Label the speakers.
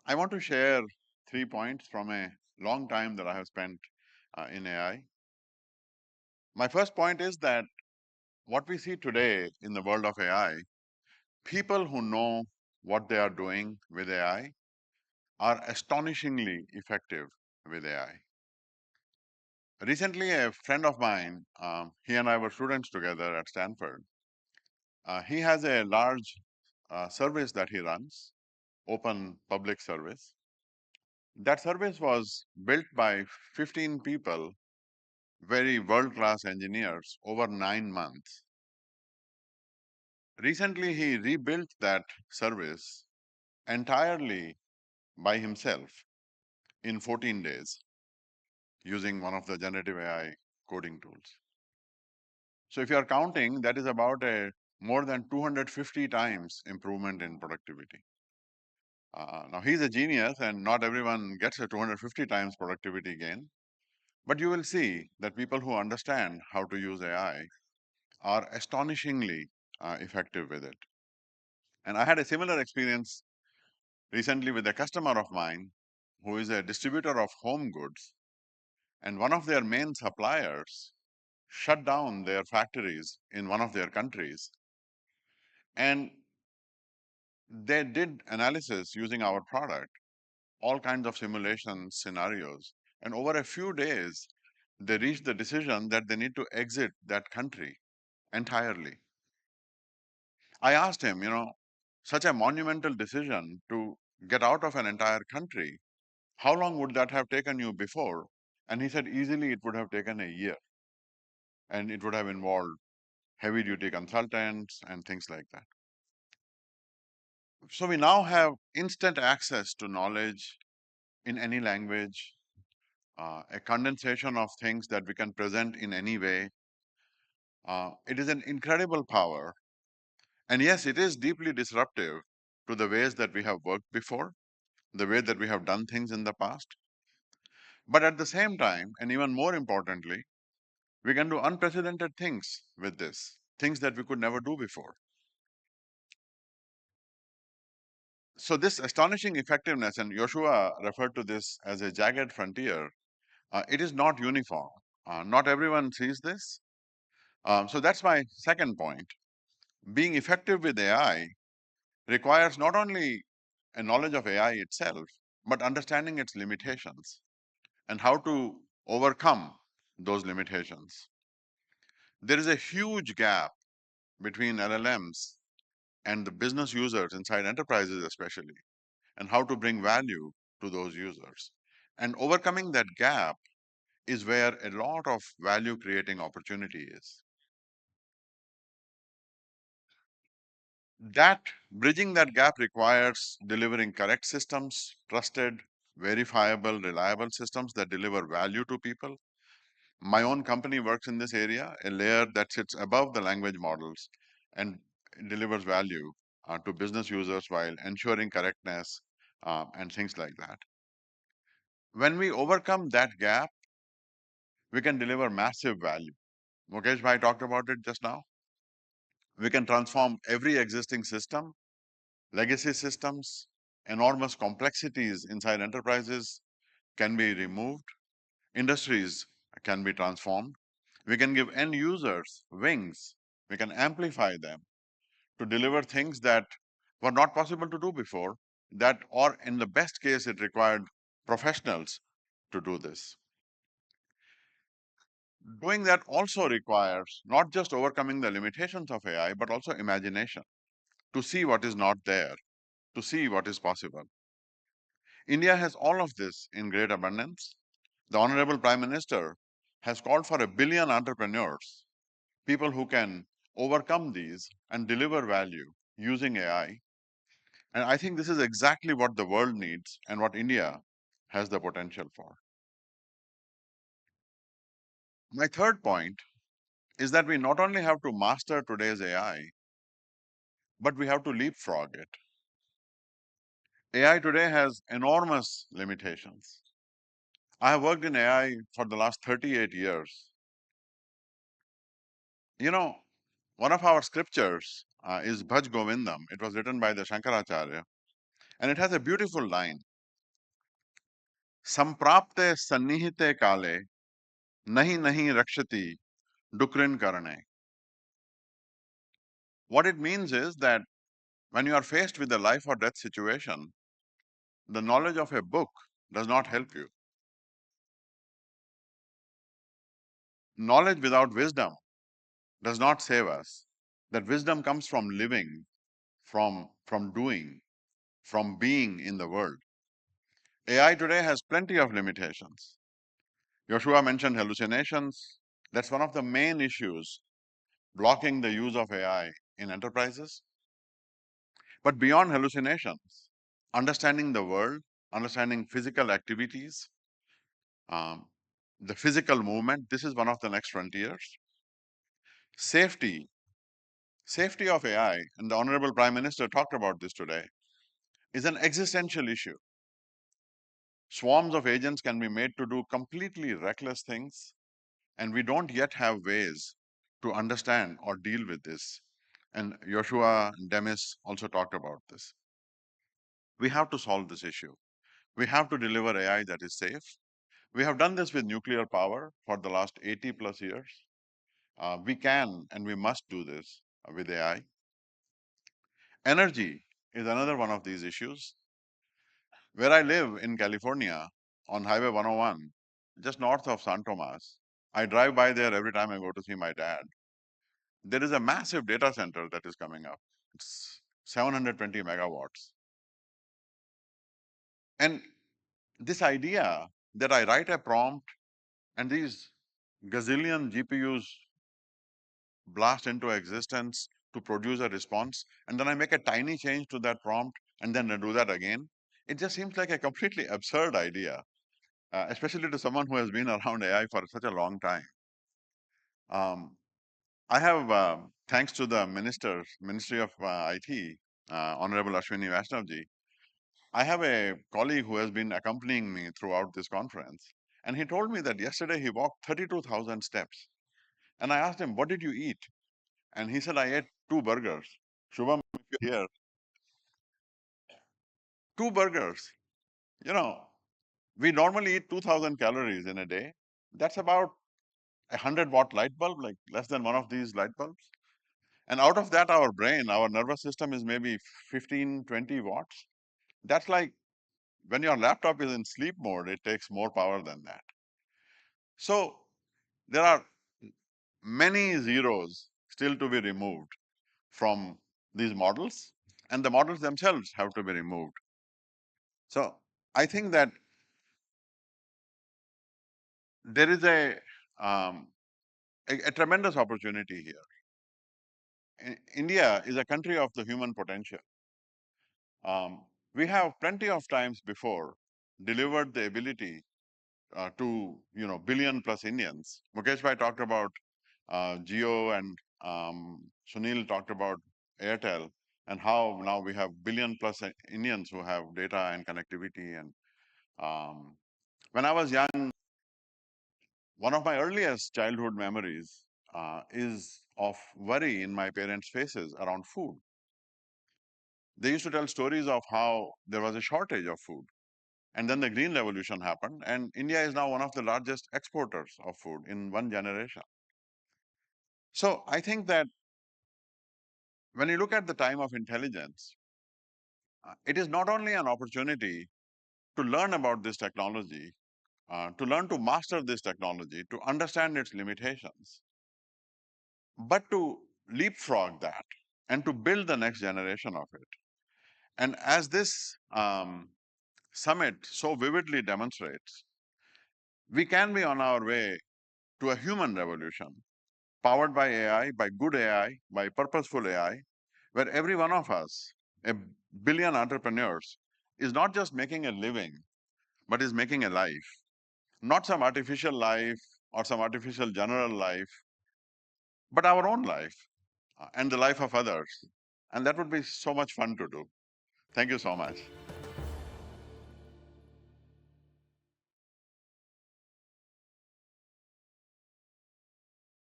Speaker 1: I want to share 3 points from a long time that I have spent in AI. My first point is that what we see today in the world of AI, people who know what they are doing with AI are astonishingly effective with AI. Recently, a friend of mine, he and I were students together at Stanford. He has a large service that he runs, open public service. That service was built by 15 people, very world-class engineers, over 9 months. Recently, he rebuilt that service entirely by himself in 14 days using one of the generative AI coding tools. So if you are counting, that is about a more than 250 times improvement in productivity. Now he's a genius and not everyone gets a 250 times productivity gain, but you will see that people who understand how to use AI are astonishingly effective with it. And I had a similar experience recently with a customer of mine who is a distributor of home goods, and one of their main suppliers shut down their factories in one of their countries. And they did analysis using our product, all kinds of simulation scenarios. And over a few days, they reached the decision that they need to exit that country entirely. I asked him, such a monumental decision to get out of an entire country, how long would that have taken you before? And he said easily it would have taken a year and it would have involved heavy duty consultants and things like that. So we now have instant access to knowledge in any language, a condensation of things that we can present in any way. It is an incredible power. And yes, it is deeply disruptive to the ways that we have worked before, the way that we have done things in the past. But at the same time, and even more importantly, we can do unprecedented things with this, things that we could never do before. So this astonishing effectiveness, and Joshua referred to this as a jagged frontier, it is not uniform. Not everyone sees this. So that's my second point. Being effective with AI requires not only a knowledge of AI itself, but understanding its limitations and how to overcome those limitations. There is a huge gap between LLMs and the business users inside enterprises, especially, and how to bring value to those users. And overcoming that gap is where a lot of value creating opportunity is. That bridging that gap requires delivering correct systems, trusted, verifiable, reliable systems that deliver value to people. My own company works in this area, a layer that sits above the language models and delivers value to business users while ensuring correctness and things like that. When we overcome that gap, we can deliver massive value. Mukesh Bhai talked about it just now. We can transform every existing system, legacy systems, enormous complexities inside enterprises can be removed, industries can be transformed. We can give end users wings, we can amplify them to deliver things that were not possible to do before, that, or in the best case, it required professionals to do this. Doing that also requires not just overcoming the limitations of AI, but also imagination to see what is not there, to see what is possible. India has all of this in great abundance. The Honorable Prime Minister has called for 1 billion entrepreneurs, people who can overcome these and deliver value using AI. And I think this is exactly what the world needs and what India has the potential for. My third point is that we not only have to master today's AI, but we have to leapfrog it. AI today has enormous limitations. I have worked in AI for the last 38 years. You know, one of our scriptures is Bhaj Govindam. It was written by the Shankaracharya, and it has a beautiful line. संप्राप्ते सन्निहिते काले nahi nahi rakshati dukrin karane. What it means is that when you are faced with a life or death situation, the knowledge of a book does not help you. Knowledge without wisdom does not save us. That wisdom comes from living, from doing, from being in the world. AI today has plenty of limitations. Joshua mentioned hallucinations. That's one of the main issues blocking the use of AI in enterprises. But beyond hallucinations, understanding the world, understanding physical activities, um, the physical movement, this is one of the next frontiers. Safety, safety of AI, and the Honorable Prime Minister talked about this today, is an existential issue. Swarms of agents can be made to do completely reckless things, and we don't yet have ways to understand or deal with this. And Joshua and Demis also talked about this. We have to solve this issue. We have to deliver AI that is safe. We have done this with nuclear power for the last 80 plus years. We can and we must do this with AI. Energy is another one of these issues. Where I live in California on Highway 101, just north of San Tomas, I drive by there every time I go to see my dad. There is a massive data center that is coming up. It's 720 megawatts. And this idea that I write a prompt and these gazillion GPUs blast into existence to produce a response, and then I make a tiny change to that prompt and then I do that again, it just seems like a completely absurd idea, especially to someone who has been around AI for such a long time. Um, I have, thanks to the Ministry of IT, Honorable Ashwini Vaishnavji, I have a colleague who has been accompanying me throughout this conference. And he told me that yesterday he walked 32,000 steps. And I asked him, what did you eat? And he said, I ate two burgers. Shubham, if you're here, two burgers. You know, we normally eat 2,000 calories in a day. That's about a 100-watt light bulb, like less than one of these light bulbs. And out of that, our brain, our nervous system is maybe 15, 20 watts. That's like when your laptop is in sleep mode, it takes more power than that. So there are many zeros still to be removed from these models, and the models themselves have to be removed. So I think that there is um, a tremendous opportunity here. India is a country of the human potential. We have plenty of times before delivered the ability to billion plus Indians. Mukesh Bhai talked about Geo, and Sunil talked about Airtel, and how now we have billion plus Indians who have data and connectivity. And when I was young, one of my earliest childhood memories is of worry in my parents' faces around food. They used to tell stories of how there was a shortage of food. And then the Green Revolution happened, and India is now one of the largest exporters of food in one generation. So I think that when you look at the time of intelligence, it is not only an opportunity to learn about this technology, to learn to master this technology, to understand its limitations, but to leapfrog that and to build the next generation of it. And as this summit so vividly demonstrates, we can be on our way to a human revolution powered by AI, by good AI, by purposeful AI, where every one of us, a billion entrepreneurs, is not just making a living, but is making a life. Not some artificial life or some artificial general life, but our own life and the life of others. And that would be so much fun to do. Thank you so much.